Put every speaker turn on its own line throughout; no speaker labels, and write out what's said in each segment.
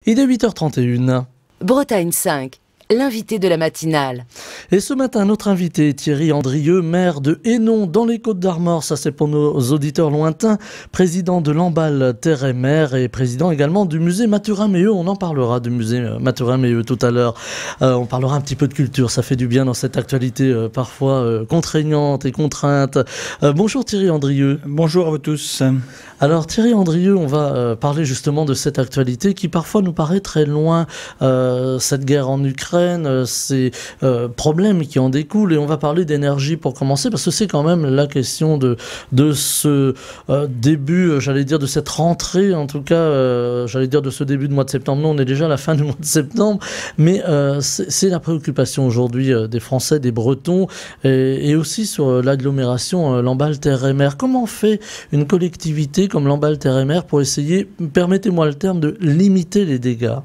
Il est 8h31.
Bretagne 5, l'invité de la matinale.
Et ce matin, notre invité, Thierry Andrieux, maire de Hénon, dans les Côtes-d'Armor, ça c'est pour nos auditeurs lointains, président de l'Emballe Terre et Mer et président également du musée Mathurin-Méheut. On en parlera du musée Mathurin-Méheut tout à l'heure. On parlera un petit peu de culture, ça fait du bien dans cette actualité parfois contraignante et contrainte. Bonjour Thierry Andrieux.
Bonjour à vous tous.
Alors Thierry Andrieux, on va parler justement de cette actualité qui parfois nous paraît très loin, cette guerre en Ukraine, ces problèmes qui en découlent, et on va parler d'énergie pour commencer, parce que c'est quand même la question de ce début, j'allais dire de cette rentrée, en tout cas, j'allais dire de ce début de mois de septembre. Nous, on est déjà à la fin du mois de septembre, mais c'est la préoccupation aujourd'hui des Français, des Bretons, et aussi sur l'agglomération l'Emballe Terre et Mer. Comment fait une collectivité comme l'Emballe Terre et Mer pour essayer, permettez-moi le terme, de limiter les dégâts?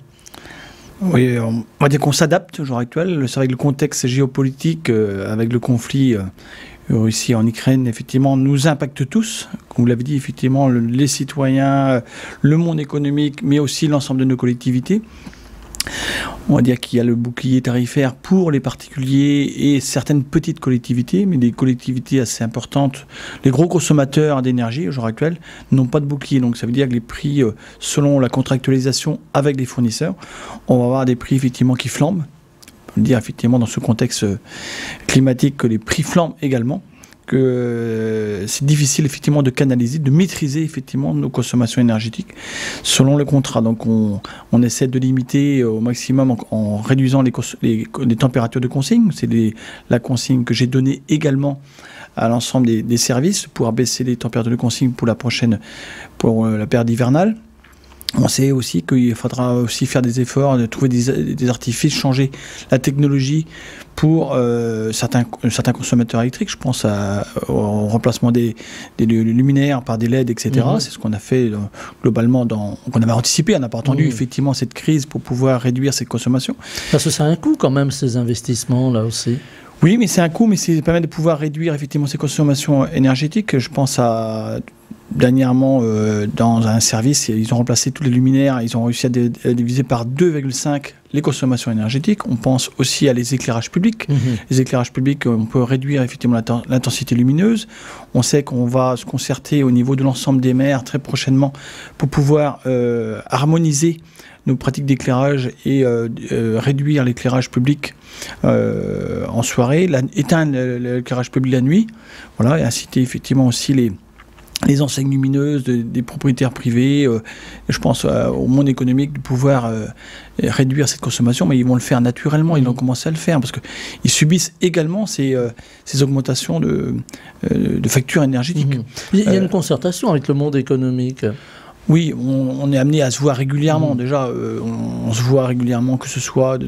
Oui, on va dire qu'on s'adapte au jour actuel. C'est vrai que le contexte géopolitique avec le conflit Russie en Ukraine, effectivement, nous impacte tous. Comme vous l'avez dit, effectivement, les citoyens, le monde économique, mais aussi l'ensemble de nos collectivités. On va dire qu'il y a le bouclier tarifaire pour les particuliers et certaines petites collectivités, mais des collectivités assez importantes. Les gros consommateurs d'énergie, au jour actuel, n'ont pas de bouclier. Donc ça veut dire que les prix, selon la contractualisation avec les fournisseurs, on va avoir des prix effectivement qui flambent. On peut dire effectivement dans ce contexte climatique que les prix flambent également, que c'est difficile effectivement de canaliser, de maîtriser effectivement nos consommations énergétiques selon le contrat. Donc on essaie de limiter au maximum en réduisant les températures de consigne. C'est la consigne que j'ai donnée également à l'ensemble des services pour abaisser les températures de consigne pour la période hivernale. On sait aussi qu'il faudra aussi faire des efforts, de trouver des artifices, changer la technologie pour certains consommateurs électriques. Je pense au remplacement des luminaires par des LED, etc. C'est ce qu'on a fait globalement, qu'on avait anticipé. On n'a pas attendu effectivement cette crise pour pouvoir réduire cette consommation.
Parce que c'est un coût quand même, ces investissements là aussi.
Oui, mais c'est un coût, mais ça permet de pouvoir réduire effectivement ces consommations énergétiques. Je pense à... Dernièrement, dans un service, ils ont remplacé tous les luminaires, ils ont réussi à diviser par 2,5 les consommations énergétiques. On pense aussi à les éclairages publics. Les éclairages publics, on peut réduire effectivement l'intensité lumineuse. On sait qu'on va se concerter au niveau de l'ensemble des maires très prochainement pour pouvoir harmoniser nos pratiques d'éclairage et réduire l'éclairage public en soirée, éteindre l'éclairage public la nuit, voilà, et inciter effectivement aussi les enseignes lumineuses des propriétaires privés, je pense au monde économique, de pouvoir réduire cette consommation, mais ils vont le faire naturellement, ils vont commencer à le faire, parce qu'ils subissent également ces augmentations de factures énergétiques.
Il y a une concertation avec le monde économique.
Oui, on est amené à se voir régulièrement. Déjà, on se voit régulièrement, que ce soit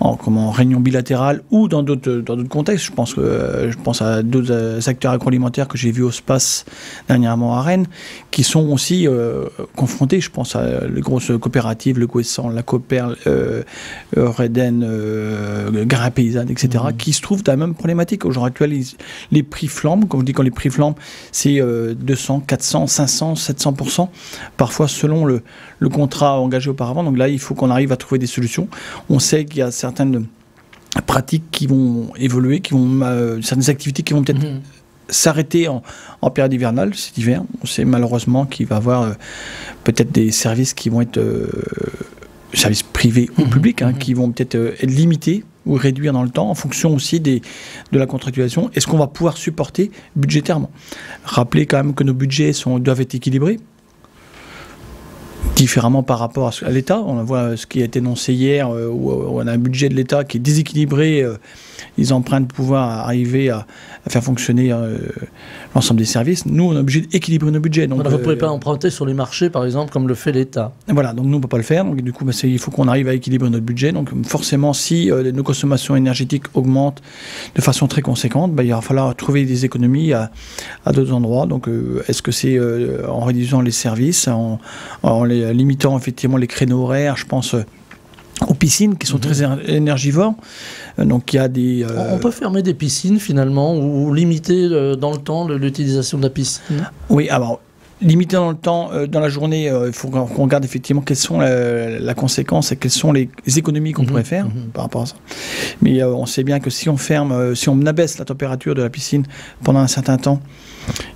en réunion bilatérale ou dans d'autres contextes. Je pense à d'autres acteurs agroalimentaires que j'ai vus au SPACE dernièrement à Rennes, qui sont aussi confrontés. Je pense à les grosses coopératives, le Coessan, la Coper, Reden, Grain Paysanne, etc., qui se trouvent dans la même problématique. Au jour actuel, les prix flambent. Comme je dis, quand les prix flambent, c'est 200, 400, 500, 700%. Parfois selon le contrat engagé auparavant. Donc là, il faut qu'on arrive à trouver des solutions. On sait qu'il y a certaines pratiques qui vont évoluer, certaines activités qui vont peut-être s'arrêter en période hivernale, cet hiver. On sait malheureusement qu'il va y avoir peut-être des services qui vont être services privés ou publics, qui vont peut-être être limités ou réduire dans le temps en fonction aussi de la contractualisation. Est-ce qu'on va pouvoir supporter budgétairement? Rappelez quand même que nos budgets doivent être équilibrés, différemment par rapport à l'État. On voit ce qui a été énoncé hier, où on a un budget de l'État qui est déséquilibré. Ils empruntent pour pouvoir arriver à faire fonctionner l'ensemble des services. Nous, on est obligé d'équilibrer nos budgets. Donc,
vous ne pouvez pas emprunter sur les marchés, par exemple, comme le fait l'État.
Voilà, donc nous, on ne peut pas le faire. Donc, du coup, il faut qu'on arrive à équilibrer notre budget. Donc, forcément, si nos consommations énergétiques augmentent de façon très conséquente, il va falloir trouver des économies à d'autres endroits. Donc, est-ce que c'est en réduisant les services, en limitant effectivement les créneaux horaires, je pense aux piscines qui sont très énergivores. Donc il y a des...
On peut fermer des piscines finalement ou limiter dans le temps l'utilisation de la piscine?
Oui, alors limité dans le temps, dans la journée, il faut qu'on regarde effectivement quelles sont la conséquence et quelles sont les économies qu'on pourrait faire par rapport à ça. Mais on sait bien que si on ferme, si on abaisse la température de la piscine pendant un certain temps,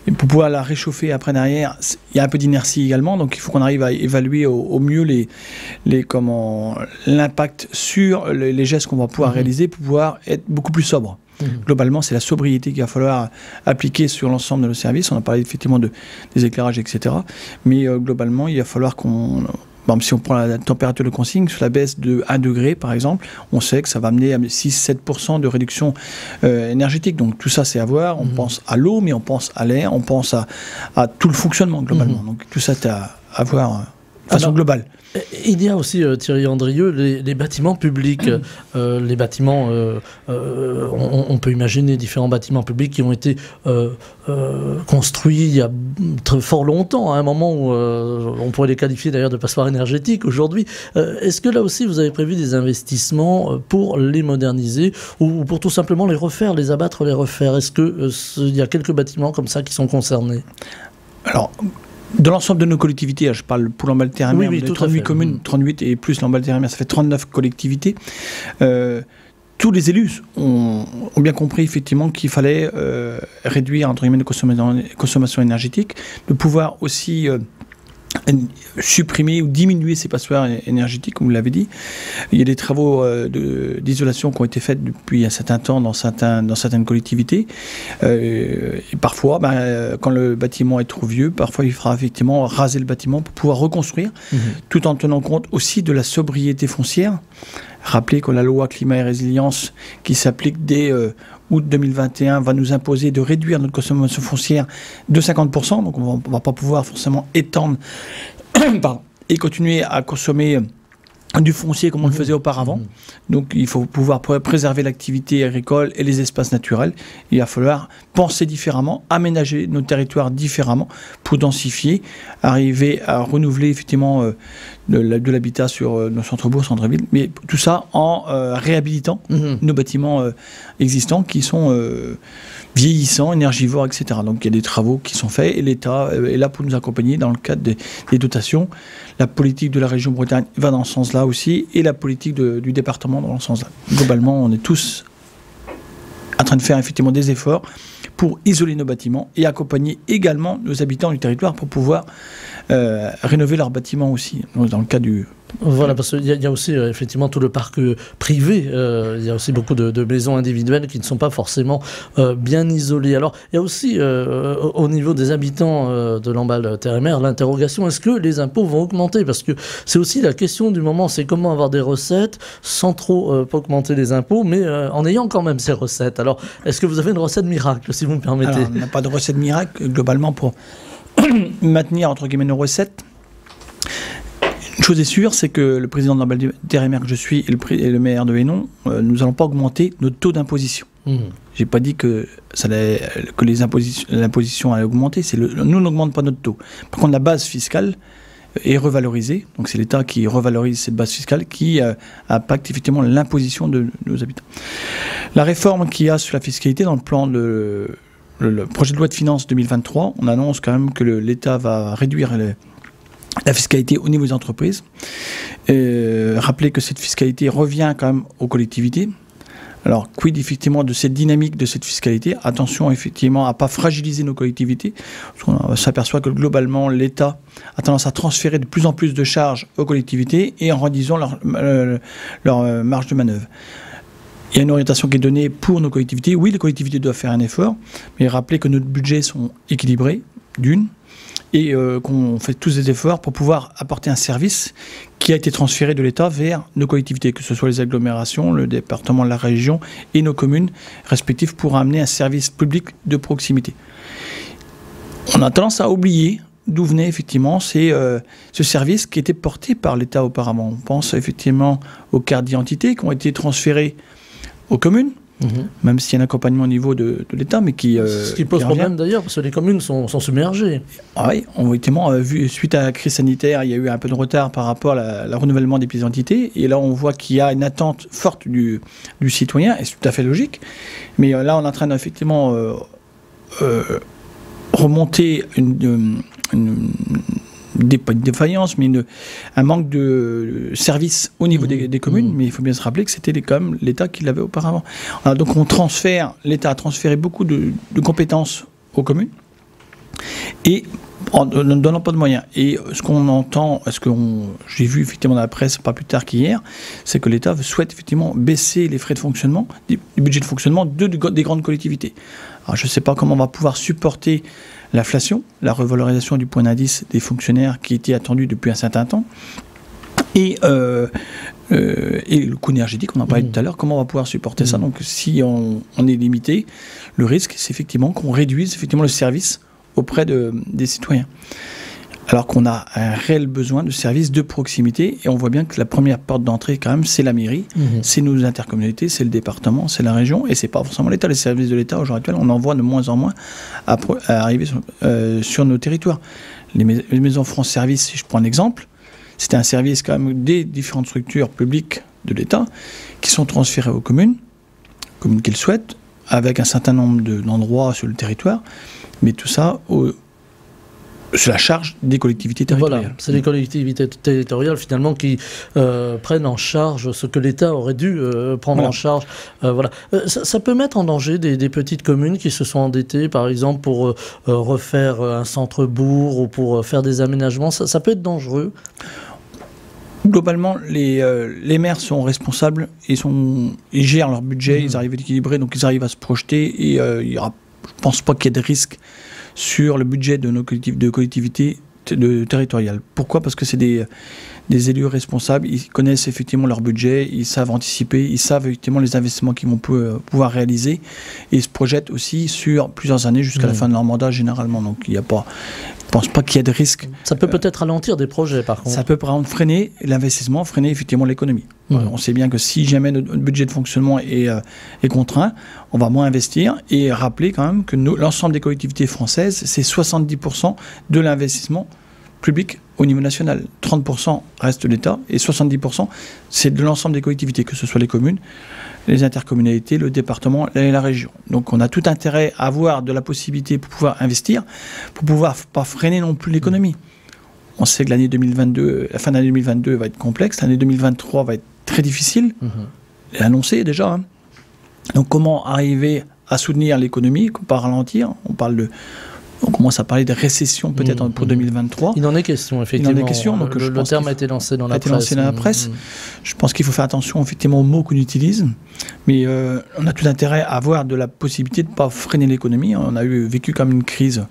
et pour pouvoir la réchauffer après derrière, il y a un peu d'inertie également, donc il faut qu'on arrive à évaluer au mieux l'impact sur les gestes qu'on va pouvoir réaliser pour pouvoir être beaucoup plus sobre. Globalement, c'est la sobriété qu'il va falloir appliquer sur l'ensemble de nos services. On a parlé effectivement des éclairages, etc. Mais globalement, il va falloir qu'on... Bon, si on prend la température de consigne, sur la baisse de 1 degré par exemple, on sait que ça va amener à 6-7% de réduction énergétique. Donc tout ça, c'est à voir. On pense à l'eau, mais on pense à l'air, on pense à tout le fonctionnement globalement. Donc tout ça, c'est à voir de façon globale.
Il y a aussi, Thierry Andrieux, les bâtiments publics. Les bâtiments, on peut imaginer différents bâtiments publics qui ont été construits il y a fort longtemps, à un moment où on pourrait les qualifier d'ailleurs de passoires énergétiques aujourd'hui. Est-ce que là aussi vous avez prévu des investissements pour les moderniser ou pour tout simplement les refaire, les abattre, les refaire? Est-ce qu'il y a quelques bâtiments comme ça qui sont concernés?
Alors, dans l'ensemble de nos collectivités, je parle pour Lamballe-Terre-et-Mer,
oui,
38 communes, 38 et plus Lamballe-Terre-et-Mer, ça fait 39 collectivités. Tous les élus ont bien compris effectivement qu'il fallait réduire entre guillemets nos consommation énergétique, de pouvoir aussi supprimer ou diminuer ces passoires énergétiques, comme vous l'avez dit. Il y a des travaux d'isolation qui ont été faits depuis un certain temps dans certaines collectivités. Et parfois, quand le bâtiment est trop vieux, parfois il faudra effectivement raser le bâtiment pour pouvoir reconstruire, tout en tenant compte aussi de la sobriété foncière. Rappelez que la loi climat et résilience qui s'applique dès août 2021 va nous imposer de réduire notre consommation foncière de 50%. Donc on ne va pas pouvoir forcément étendre et continuer à consommer du foncier comme on le faisait auparavant. Donc il faut pouvoir préserver l'activité agricole et les espaces naturels. Il va falloir penser différemment, aménager nos territoires différemment pour densifier, arriver à renouveler effectivement de l'habitat sur nos centres-bourgs, centres-villes, mais tout ça en réhabilitant nos bâtiments existants qui sont vieillissants, énergivores, etc. Donc il y a des travaux qui sont faits et l'État est là pour nous accompagner dans le cadre des dotations. La politique de la région Bretagne va dans ce sens-là aussi et la politique du département dans ce sens-là. Globalement, on est tous en train de faire effectivement des efforts pour isoler nos bâtiments et accompagner également nos habitants du territoire pour pouvoir rénover leurs bâtiments aussi, dans le cas du...
Voilà, parce qu'il y a aussi effectivement tout le parc privé, il y a aussi beaucoup de maisons individuelles qui ne sont pas forcément bien isolées. Alors, il y a aussi au niveau des habitants de Lamballe-Terre-et-Mer l'interrogation, est-ce que les impôts vont augmenter? Parce que c'est aussi la question du moment, c'est comment avoir des recettes sans trop augmenter les impôts, mais en ayant quand même ces recettes. Alors, est-ce que vous avez une recette miracle, si vous me permettez?
Alors, on n'a pas de recette miracle, globalement, pour maintenir, entre guillemets, nos recettes. Une chose est sûre, c'est que le président de Lamballe-Terre-et-Mer que je suis et le maire de Hénon, nous n'allons pas augmenter notre taux d'imposition. J'ai pas dit que l'imposition allait augmenter, nous n'augmentons pas notre taux. Par contre, la base fiscale est revalorisée, donc c'est l'État qui revalorise cette base fiscale qui impacte effectivement l'imposition de nos habitants. La réforme qu'il y a sur la fiscalité dans le plan le projet de loi de finances 2023, on annonce quand même que l'État va réduire la fiscalité au niveau des entreprises. Rappelez que cette fiscalité revient quand même aux collectivités. Alors, quid effectivement de cette dynamique de cette fiscalité? Attention effectivement à ne pas fragiliser nos collectivités, parce qu'on s'aperçoit que globalement l'État a tendance à transférer de plus en plus de charges aux collectivités et en réduisant leur marge de manœuvre. Il y a une orientation qui est donnée pour nos collectivités. Oui, les collectivités doivent faire un effort, mais rappelez que nos budgets sont équilibrés, d'une, et qu'on fait tous des efforts pour pouvoir apporter un service qui a été transféré de l'État vers nos collectivités, que ce soit les agglomérations, le département, la région et nos communes respectives pour amener un service public de proximité. On a tendance à oublier d'où venait effectivement ce service qui était porté par l'État auparavant. On pense effectivement aux cartes d'identité qui ont été transférées aux communes, même s'il y a un accompagnement au niveau de l'État, mais qui...
Ce qui pose problème d'ailleurs, parce que les communes sont submergées.
Ah oui, effectivement, suite à la crise sanitaire, il y a eu un peu de retard par rapport à le renouvellement des pièces d'identité, et là on voit qu'il y a une attente forte du citoyen, et c'est tout à fait logique, mais là on est en train d'effectivement remonter une pas une défaillance, mais un manque de service au niveau des communes. Mais il faut bien se rappeler que c'était quand même l'État qui l'avait auparavant. Alors, donc l'État a transféré beaucoup de compétences aux communes et en ne donnant pas de moyens. Et ce qu'on entend, j'ai vu effectivement dans la presse pas plus tard qu'hier, c'est que l'État souhaite effectivement baisser les frais de fonctionnement, du budget de fonctionnement des grandes collectivités. Alors je ne sais pas comment on va pouvoir supporter l'inflation, la revalorisation du point d'indice des fonctionnaires qui était attendue depuis un certain temps, et le coût énergétique, on en parlait tout à l'heure, comment on va pouvoir supporter ça. Donc si on est limité, le risque c'est effectivement qu'on réduise effectivement le service auprès des citoyens. Alors qu'on a un réel besoin de services de proximité, et on voit bien que la première porte d'entrée, quand même, c'est la mairie, c'est nos intercommunalités, c'est le département, c'est la région, et c'est pas forcément l'État. Les services de l'État, aujourd'hui, on en voit de moins en moins à arriver sur nos territoires. Les maisons France Service, si je prends un exemple, c'était un service quand même des différentes structures publiques de l'État qui sont transférées aux communes qu'elles souhaitent, avec un certain nombre d'endroits sur le territoire, mais tout ça sur la charge des collectivités territoriales.
Voilà, c'est les collectivités territoriales finalement qui prennent en charge ce que l'État aurait dû prendre en charge. Voilà. Ça peut mettre en danger des petites communes qui se sont endettées, par exemple, pour refaire un centre-bourg ou pour faire des aménagements. Ça peut être dangereux.
Globalement, les maires sont responsables, ils gèrent leur budget, ils arrivent à l'équilibrer, donc ils arrivent à se projeter, et je ne pense pas qu'il y ait de risque sur le budget de nos collectivités territoriales. Pourquoi ? Parce que c'est des élus responsables, ils connaissent effectivement leur budget, ils savent anticiper, ils savent effectivement les investissements qu'ils vont pouvoir réaliser, et ils se projettent aussi sur plusieurs années jusqu'à la fin de leur mandat généralement. Donc il n'y a pas... Je ne pense pas qu'il y ait de risque.
Ça peut peut-être ralentir des projets, par contre.
Ça peut par exemple freiner l'investissement, freiner effectivement l'économie. On sait bien que si jamais notre budget de fonctionnement est contraint, on va moins investir. Et rappeler quand même que l'ensemble des collectivités françaises, c'est 70% de l'investissement public au niveau national. 30% reste de l'État et 70% c'est de l'ensemble des collectivités, que ce soit les communes, les intercommunalités, le département et la région. Donc on a tout intérêt à avoir de la possibilité pour pouvoir investir, pour pouvoir pas freiner non plus l'économie. On sait que l'année 2022, la fin de l'année 2022 va être complexe, l'année 2023 va être très difficile, et annoncée déjà. Hein. Donc comment arriver à soutenir l'économie, pas ralentir? On commence à parler de récession peut-être pour 2023.
Il en est question, effectivement.
Il en est question. Donc
le terme a été lancé dans la presse.
Je pense qu'il faut faire attention effectivement aux mots qu'on utilise. Mais on a tout intérêt à avoir de la possibilité de ne pas freiner l'économie. On a vécu comme une crise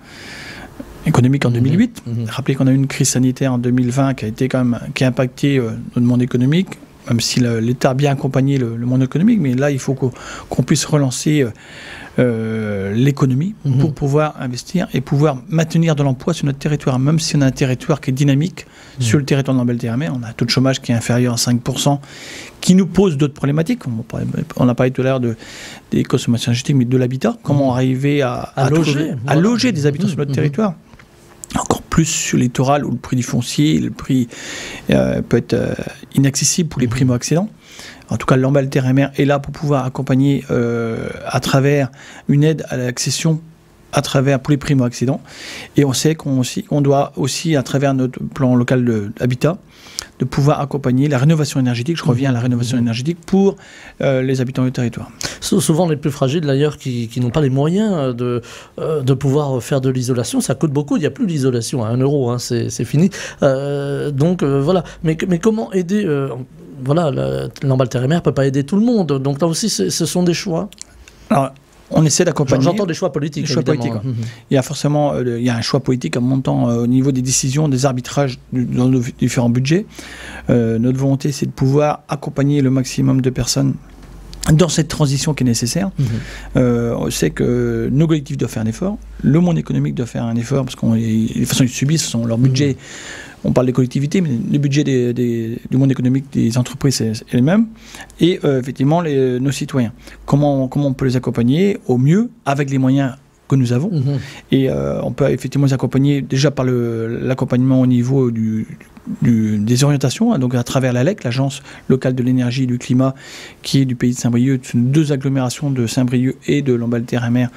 économique en 2008. Rappelez qu'on a eu une crise sanitaire en 2020 qui a impacté notre monde économique, même si l'État a bien accompagné le monde économique. Mais là, il faut qu'on puisse relancer l'économie pour pouvoir investir et pouvoir maintenir de l'emploi sur notre territoire. Même si on a un territoire qui est dynamique sur le territoire de l'Ambelle-Térémer, on a un taux de chômage qui est inférieur à 5%, qui nous pose d'autres problématiques. On a parlé tout à l'heure des consommations énergétiques, mais de l'habitat. Comment arriver à loger des habitants sur notre territoire. Encore plus sur le littoral où le prix du foncier, le prix peut être inaccessible pour les primo-accédants. En tout cas, l'Ambelle-Térémer est là pour pouvoir accompagner à travers une aide à l'accession pour les primo-accédants. Et on sait qu'on doit aussi, à travers notre plan local d'habitat, de pouvoir accompagner la rénovation énergétique. Je reviens à la rénovation énergétique pour les habitants du territoire.
Souvent les plus fragiles d'ailleurs qui n'ont pas les moyens de pouvoir faire de l'isolation. Ça coûte beaucoup, il n'y a plus d'isolation à 1 euro, hein, c'est fini. Donc voilà. Mais comment aider l'Ambelle-Térémer ne peut pas aider tout le monde. Donc là aussi, ce sont des choix.
Alors, on essaie d'accompagner.
J'entends des choix politiques.
Il y a forcément un choix politique en montant au niveau des décisions, des arbitrages dans nos différents budgets. Notre volonté, c'est de pouvoir accompagner le maximum de personnes dans cette transition qui est nécessaire. On sait que nos collectifs doivent faire un effort, le monde économique doit faire un effort, parce que les façons ils subissent leur budget. On parle des collectivités, mais le budget du monde économique des entreprises est le même. Et effectivement, nos citoyens. Comment on peut les accompagner au mieux avec les moyens que nous avons. Et on peut effectivement les accompagner déjà par l'accompagnement au niveau des orientations, donc à travers l'ALEC, l'Agence locale de l'énergie et du climat, qui est du pays de Saint-Brieuc, deux agglomérations de Saint-Brieuc et de Lamballe-Terre-et-Mer.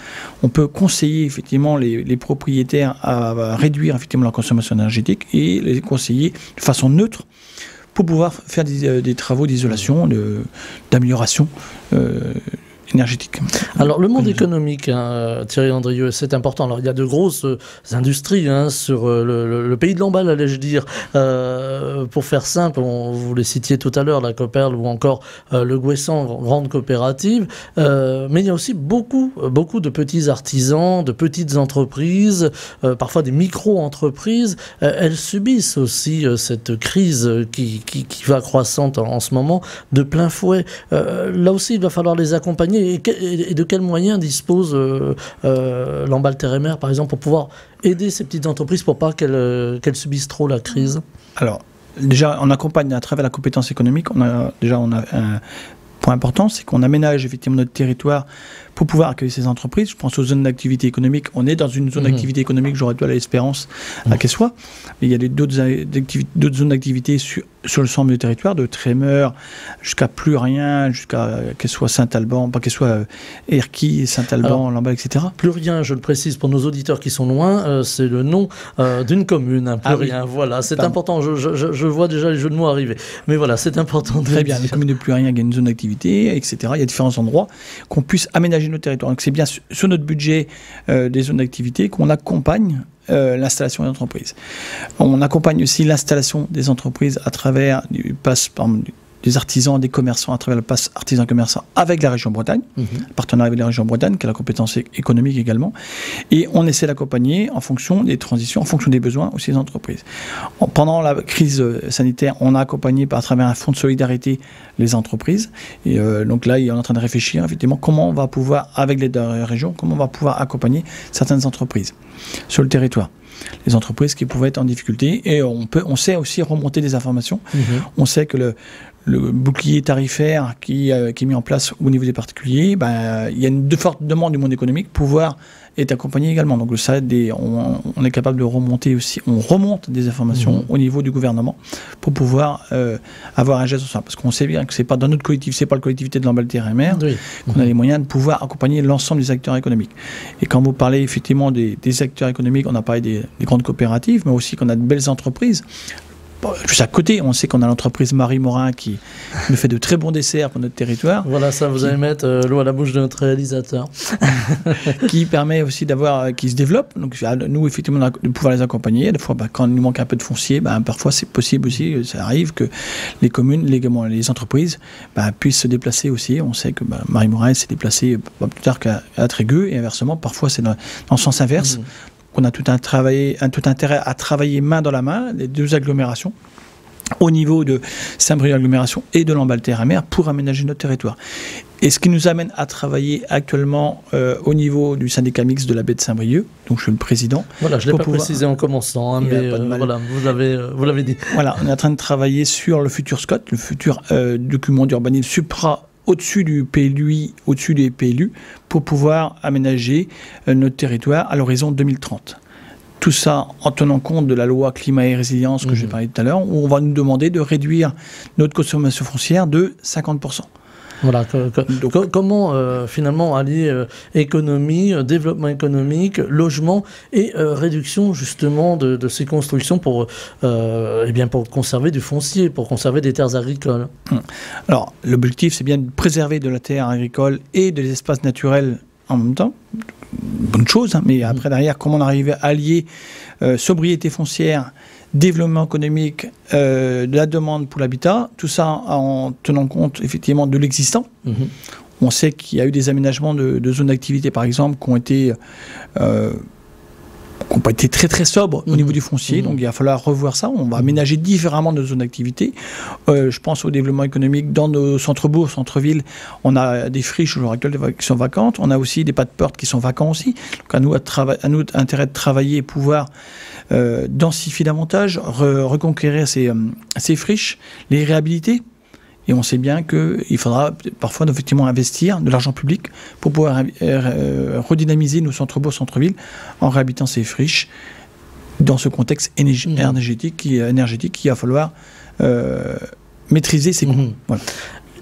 On peut conseiller effectivement les propriétaires à réduire effectivement leur consommation énergétique et les conseiller de façon neutre pour pouvoir faire des travaux d'isolation, d'amélioration énergétique.
Alors le monde économique, Thierry Andrieux, c'est important. Alors il y a de grosses industries sur le pays de Lamballe, allais-je dire. Pour faire simple, vous les citiez tout à l'heure, la Coperle ou encore le Gouessant, grande coopérative. Mais il y a aussi beaucoup de petits artisans, de petites entreprises, parfois des micro-entreprises. Elles subissent aussi cette crise qui va croissante en ce moment de plein fouet. Là aussi, il va falloir les accompagner. Et de quels moyens dispose Lamballe-Terre-et-Mer, par exemple, pour pouvoir aider ces petites entreprises pour pas qu'elles subissent trop la crise?
Alors, déjà, on accompagne à travers la compétence économique. On a un point important, c'est qu'on aménage effectivement notre territoire pour pouvoir accueillir ces entreprises. Je pense aux zones d'activité économique. On est dans une zone d'activité économique, j'aurais dû à l'Espérance à Quessoy. Mais il y a d'autres zones d'activité sur le centre du territoire, de Trémeur jusqu'à Plus Rien, jusqu'à Quessoy, Saint-Alban, pas Quessoy, Erquy, Saint-Alban, Lamballe, etc.
Plus Rien, je le précise pour nos auditeurs qui sont loin, c'est le nom d'une commune. Plus Rien, voilà, c'est important. Je vois déjà les jeux de mots arriver. Mais voilà, c'est important.
Très bien, la commune de Plus Rien, il y a une zone d'activité, etc. Il y a différents endroits qu'on puisse aménager nos territoires. Donc c'est bien sur notre budget des zones d'activité qu'on accompagne l'installation des entreprises. On accompagne aussi l'installation des entreprises à travers des artisans, des commerçants, à travers le pass artisan-commerçant avec la région Bretagne, partenariat avec la région Bretagne, qui a la compétence économique également. Et on essaie d'accompagner en fonction des transitions, en fonction des besoins aussi des entreprises. Pendant la crise sanitaire, on a accompagné à travers un fonds de solidarité les entreprises. Et donc là, on est en train de réfléchir effectivement comment on va pouvoir, avec l'aide de la région, comment on va pouvoir accompagner certaines entreprises sur le territoire. Les entreprises qui pouvaient être en difficulté. Et on sait aussi remonter des informations. On sait que le bouclier tarifaire qui est mis en place au niveau des particuliers, il y a une forte demande du monde économique pour pouvoir être accompagné également. Donc on est capable de remonter aussi, on remonte des informations au niveau du gouvernement pour pouvoir avoir un geste ensemble. Parce qu'on sait bien que c'est pas dans notre collectif, c'est pas la collectivité de Lamballe-Terre-et-Mer, qu'on a les moyens de pouvoir accompagner l'ensemble des acteurs économiques. Et quand vous parlez effectivement des acteurs économiques, on a parlé des grandes coopératives, mais aussi qu'on a de belles entreprises. Juste à côté, on sait qu'on a l'entreprise Marie Morin qui nous fait de très bons desserts pour notre territoire.
Voilà, ça vous allez mettre l'eau à la bouche de notre réalisateur.
Qui permet aussi qui se développe. Donc nous, effectivement, de pouvoir les accompagner. Des fois, quand il nous manque un peu de foncier, parfois c'est possible aussi, ça arrive que les communes, les entreprises puissent se déplacer aussi. On sait que Marie Morin s'est déplacée pas plus tard qu'à Trégueux, et inversement, parfois c'est dans le sens inverse. On a tout intérêt à travailler main dans la main, les deux agglomérations, au niveau de Saint-Brieuc agglomération et de Lamballe-Terre-et-Mer pour aménager notre territoire. Et ce qui nous amène à travailler actuellement au niveau du syndicat mixte de la baie de Saint-Brieuc, donc je suis le président.
Voilà, je ne l'ai pas précisé en commençant, mais voilà, vous l'avez dit. Voilà,
on est en train de travailler sur le futur SCOT, le futur document d'urbanisme au-dessus du PLUI, au-dessus des PLU, pour pouvoir aménager notre territoire à l'horizon 2030. Tout ça en tenant compte de la loi climat et résilience que j'ai parlé tout à l'heure, où on va nous demander de réduire notre consommation foncière de 50%.
Voilà, comment finalement allier économie, développement économique, logement et réduction justement de ces constructions pour conserver du foncier, pour conserver des terres agricoles.
Alors l'objectif c'est bien de préserver de la terre agricole et des espaces naturels en même temps. Bonne chose, mais après derrière comment on arrive à allier sobriété foncière, développement économique, de la demande pour l'habitat, tout ça en tenant compte effectivement de l'existant. On sait qu'il y a eu des aménagements de zones d'activité par exemple qui n'ont pas été très très sobres au niveau du foncier, donc il va falloir revoir ça. On va aménager différemment nos zones d'activité. Je pense au développement économique dans nos centres-bourgs, centres-villes. On a des friches aujourd'hui qui sont vacantes. On a aussi des pas de porte qui sont vacants aussi. Donc à nous intérêt de travailler et pouvoir densifier davantage, reconquérir ces friches, les réhabiliter Et on sait bien qu'il faudra parfois effectivement investir de l'argent public pour pouvoir redynamiser nos centres-bourgs, centres-villes, en réhabilitant ces friches dans ce contexte énergétique qu'il va falloir maîtriser ces coûts. Voilà.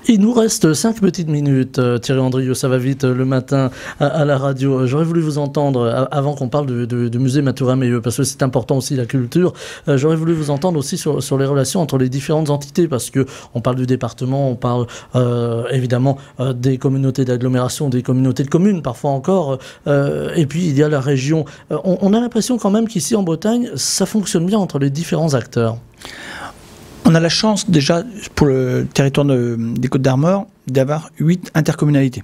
Il nous reste 5 petites minutes, Thierry Andrieux, ça va vite le matin à la radio. J'aurais voulu vous entendre, avant qu'on parle du musée Mathurin-Meilleux, parce que c'est important aussi la culture, j'aurais voulu vous entendre aussi sur les relations entre les différentes entités, parce qu'on parle du département, on parle évidemment des communautés d'agglomération, des communautés de communes parfois encore, et puis il y a la région. On a l'impression quand même qu'ici en Bretagne, ça fonctionne bien entre les différents acteurs.
On a la chance déjà pour le territoire des Côtes-d'Armor d'avoir 8 intercommunalités.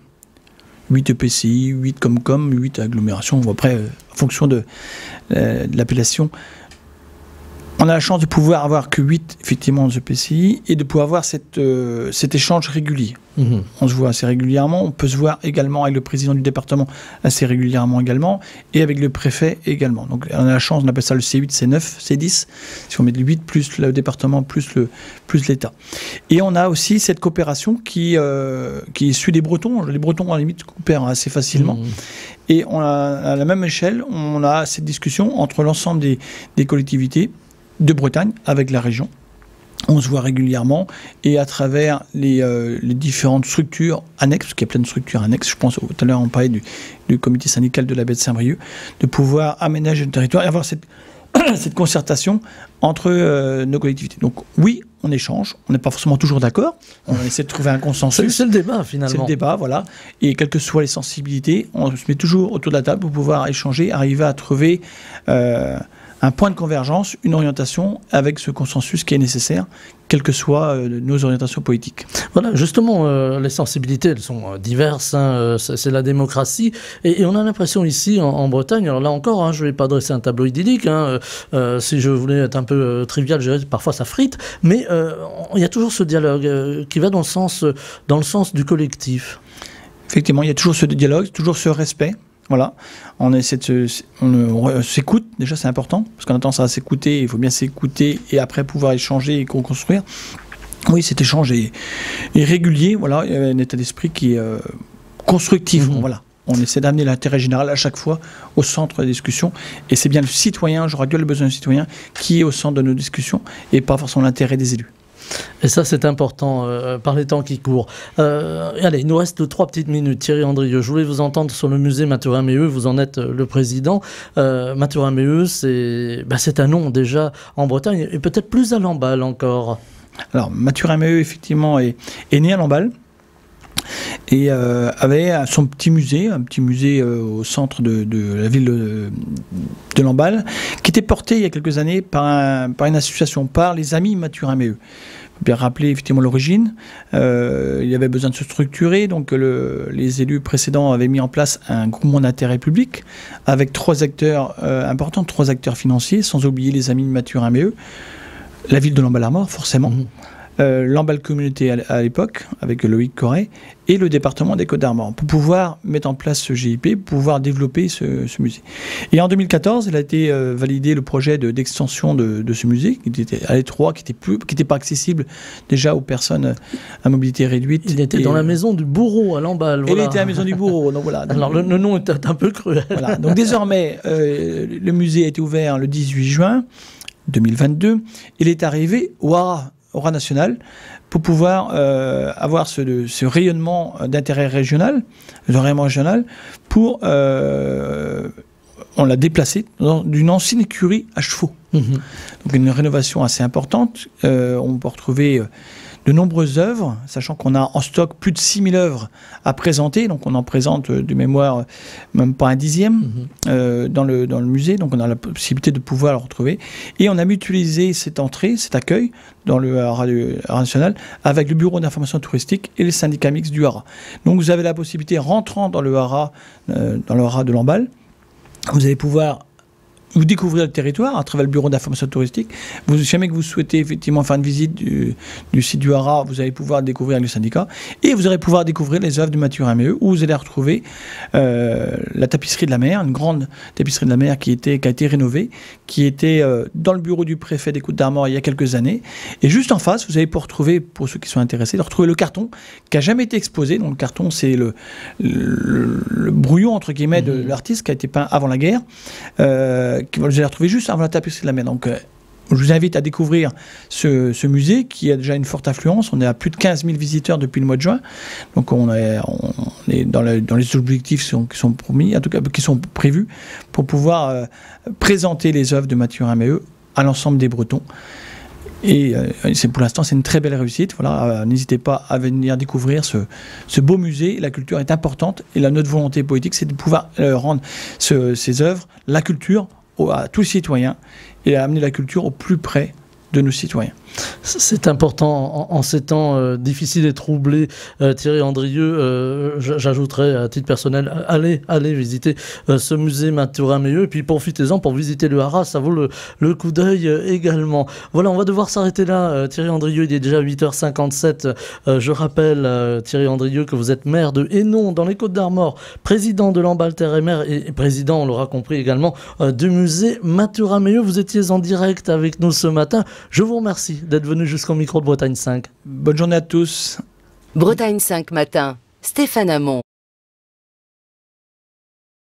8 EPCI, 8 Comcom, 8 agglomérations, après en fonction de l'appellation. On a la chance de pouvoir avoir que 8 effectivement EPCI et de pouvoir avoir cet échange régulier. On se voit assez régulièrement, on peut se voir également avec le président du département assez régulièrement également, et avec le préfet également. Donc on a la chance, on appelle ça le C8, C9, C10, si on met le 8 plus le département plus l'État. Et on a aussi cette coopération qui suit les Bretons. Les Bretons à la limite coopèrent assez facilement. Et à la même échelle, on a cette discussion entre l'ensemble des collectivités de Bretagne avec la région. On se voit régulièrement et à travers les différentes structures annexes, parce qu'il y a plein de structures annexes, je pense tout à l'heure on parlait du comité syndical de la baie de Saint-Brieuc, de pouvoir aménager le territoire et avoir cette concertation entre nos collectivités. Donc oui, on échange, on n'est pas forcément toujours d'accord, on essaie de trouver un consensus.
C'est le débat finalement.
C'est le débat, voilà. Et quelles que soient les sensibilités, on se met toujours autour de la table pour pouvoir échanger, arriver à trouver un point de convergence, une orientation avec ce consensus qui est nécessaire, quelles que soient nos orientations politiques.
Voilà, justement, les sensibilités, elles sont diverses, hein, c'est la démocratie, et on a l'impression ici, en Bretagne, alors là encore, hein, je ne vais pas dresser un tableau idyllique, hein, si je voulais être un peu trivial, je dirais parfois ça frite, mais il y a toujours ce dialogue qui va dans le sens du collectif. Effectivement,
il y a toujours ce dialogue, toujours ce respect. Voilà, on s'écoute, déjà c'est important, parce qu'on a tendance à s'écouter, il faut bien s'écouter et après pouvoir échanger et co-construire. Oui, cet échange est régulier, voilà, il y a un état d'esprit qui est constructif, voilà. On essaie d'amener l'intérêt général à chaque fois au centre des discussions, et c'est bien le citoyen, je rappelle le besoin du citoyen, qui est au centre de nos discussions, et pas forcément l'intérêt des élus.
Et ça, c'est important par les temps qui courent. Allez, il nous reste 3 petites minutes. Thierry Andrieux, je voulais vous entendre sur le musée Mathurin-Meilleux. Vous en êtes le président. Mathurin-Meilleux, c'est un nom déjà en Bretagne et peut-être plus à Lamballe encore.
Alors, Mathurin-Meilleux, effectivement, est né à Lamballe et avait son petit musée au centre de la ville de Lamballe, qui était porté il y a quelques années par une association, par les Amis Mathurin-Meilleux. Il faut bien rappeler effectivement l'origine. Il y avait besoin de se structurer, donc les élus précédents avaient mis en place un groupement d'intérêt public avec 3 acteurs importants, 3 acteurs financiers, sans oublier les Amis Mathurin-Meilleux, la ville de Lamballe-Armor, forcément. Lamballe Communauté à l'époque, avec Loïc Corret, et le département des Côtes-d'Armor, pour pouvoir mettre en place ce GIP, pour pouvoir développer ce musée. Et en 2014, il a été validé le projet d'extension de ce musée, qui était à l'étroit, qui n'était pas accessible déjà aux personnes à mobilité réduite.
Il était dans la maison du bourreau à Lamballe.
Voilà. Il était à la maison du bourreau. Donc voilà.
Alors le nom était un peu cruel.
Voilà. Donc désormais, le musée a été ouvert le 18 juin 2022. Il est arrivé au Haras national, pour pouvoir avoir ce rayonnement d'intérêt régional, pour on l'a déplacé d'une ancienne écurie à chevaux. Donc une rénovation assez importante. On peut retrouver de nombreuses œuvres, sachant qu'on a en stock plus de 6000 œuvres à présenter, donc on en présente de mémoire même pas un dixième dans le musée, donc on a la possibilité de pouvoir le retrouver. Et on a mutualisé cette entrée, cet accueil dans le Haras national avec le bureau d'information touristique et les syndicats mixtes du Haras. Donc vous avez la possibilité, rentrant dans le Haras de Lamballe, vous allez pouvoir vous découvrez le territoire à travers le bureau d'information touristique. Jamais que vous souhaitez effectivement faire une visite du site du Haras, vous allez pouvoir découvrir avec le syndicat. Et vous allez pouvoir découvrir les œuvres du Mathurin Méheut, où vous allez retrouver la tapisserie de la mer, une grande tapisserie de la mer qui a été rénovée, qui était dans le bureau du préfet des Côtes-d'Armor il y a quelques années. Et juste en face, vous allez pouvoir retrouver, pour ceux qui sont intéressés, de retrouver le carton qui n'a jamais été exposé. Donc le carton, c'est le brouillon, entre guillemets, de l'artiste qui a été peint avant la guerre. Vous allez retrouver juste avant la tapisserie de la mer. Donc, je vous invite à découvrir ce musée qui a déjà une forte affluence. On est à plus de 15 000 visiteurs depuis le mois de juin. Donc, on est dans les objectifs qui sont promis, en tout cas qui sont prévus pour pouvoir présenter les œuvres de Mathurin Méheut à l'ensemble des Bretons. Et pour l'instant, c'est une très belle réussite. Voilà, n'hésitez pas à venir découvrir ce beau musée. La culture est importante et notre volonté politique, c'est de pouvoir rendre ces œuvres, la culture, à tous les citoyens et à amener la culture au plus près de nos citoyens.
C'est important en ces temps difficiles et troublés. Thierry Andrieux, j'ajouterais à titre personnel, allez visiter ce musée Mathurin Méheut, et puis profitez-en pour visiter le Haras, ça vaut le coup d'œil également. Voilà, on va devoir s'arrêter là. Thierry Andrieux, il est déjà 8h57. Je rappelle, Thierry Andrieux, que vous êtes maire de Hénon, dans les Côtes-d'Armor, président de l'Ambalter et président, on l'aura compris également, du musée Mathurin Méheut. Vous étiez en direct avec nous ce matin. Je vous remercie d'être venu jusqu'au micro de Bretagne 5.
Bonne journée à tous.
Bretagne 5 matin, Stéphane Hamon.